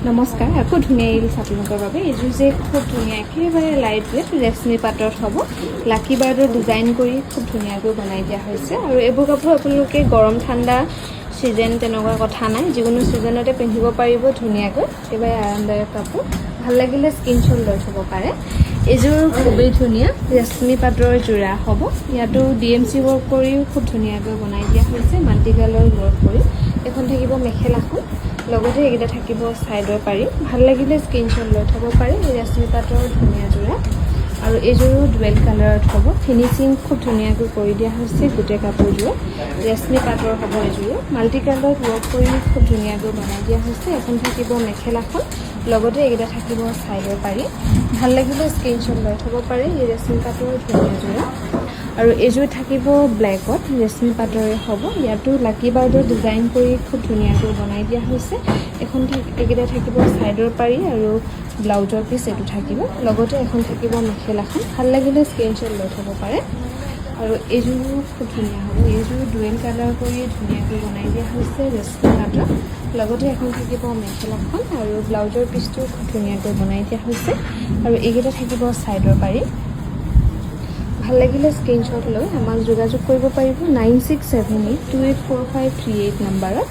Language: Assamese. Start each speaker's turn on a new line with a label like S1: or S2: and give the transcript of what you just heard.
S1: নমস্কাৰ আকৌ ধুনীয়া ৰিলছ আপোনালোকৰ বাবে এইযোৰ যে খুব ধুনীয়া একেবাৰে লাইট ৱেট ৰেশমি পাটত হ'ব লাকি বাৰ্ডৰ ডিজাইন কৰি খুব ধুনীয়াকৈ বনাই দিয়া হৈছে আৰু এইবোৰ কাপোৰ আপোনালোকে গৰম ঠাণ্ডা সিজন তেনেকুৱা কথা নাই যিকোনো সিজনতে পিন্ধিব পাৰিব ধুনীয়াকৈ একেবাৰে আৰামদায়ক কাপোৰ ভাল লাগিলে স্ক্ৰীনশ্বট লৈ থ'ব পাৰে এইযোৰ খুবেই ধুনীয়া ৰেশমি পাটৰ যোৰা হ'ব ইয়াতো DMC ৱৰ্ক কৰিও খুব ধুনীয়াকৈ বনাই দিয়া হৈছে মাল্টি কালাৰ ৱৰ্ক কৰি এখন থাকিব মেখেলাখন লগতে এইকেইটা থাকিব সাইডৰ পাৰি ভাল লাগিলে স্ক্ৰীনশ্বট লৈ থ'ব পাৰে এই ৰেশমি পাটৰ ধুনীয়া যোৰা আৰু এইযোৰো ডুৱেল কালাৰত হ'ব ফিনিচিং খুব ধুনীয়াকৈ কৰি দিয়া হৈছে গোটেই কাপোৰযোৰ ৰেশমি পাটৰ হ'ব এইযোৰ মাল্টি কালাৰত ৱৰ্ক কৰি খুব ধুনীয়াকৈ বনাই দিয়া হৈছে এখন থাকিব মেখেলাখন লগতে এইকেইটা থাকিব সাইডৰ পাৰি ভাল লাগিলে স্ক্ৰীনশ্বট লৈ থ'ব পাৰে এই ৰেশমি পাটৰ ধুনীয়া যোৰা আৰু এইযোৰ থাকিব ব্লেকত ৰেশমি পাটৰে হ'ব ইয়াতো লাকি বাৰ্ডৰ ডিজাইন কৰি খুব ধুনীয়াকৈ বনাই দিয়া হৈছে এখন এইকেইটা থাকিব সাইডৰ পাৰি আৰু ব্লাউজৰ পিচ এইটো থাকিব লগতে এখন থাকিব মেখেলাখন ভাল লাগিলে স্ক্ৰীনশ্বট লৈ থ'ব পাৰে আৰু এইযোৰো খুব ধুনীয়া হ'ব এইযোৰ ডুৱেল কালাৰ কৰি ধুনীয়াকৈ বনাই দিয়া হৈছে ৰেশমি পাটৰ লগতে এখন থাকিব মেখেলাখন আৰু ব্লাউজৰ পিচটো খুব ধুনীয়াকৈ বনাই দিয়া হৈছে আৰু এইকেইটা থাকিব সাইডৰ পাৰি ভাল লাগিলে স্ক্ৰীনশ্বট লৈ আমাক যোগাযোগ কৰিব পাৰিব 9678284538 নম্বৰত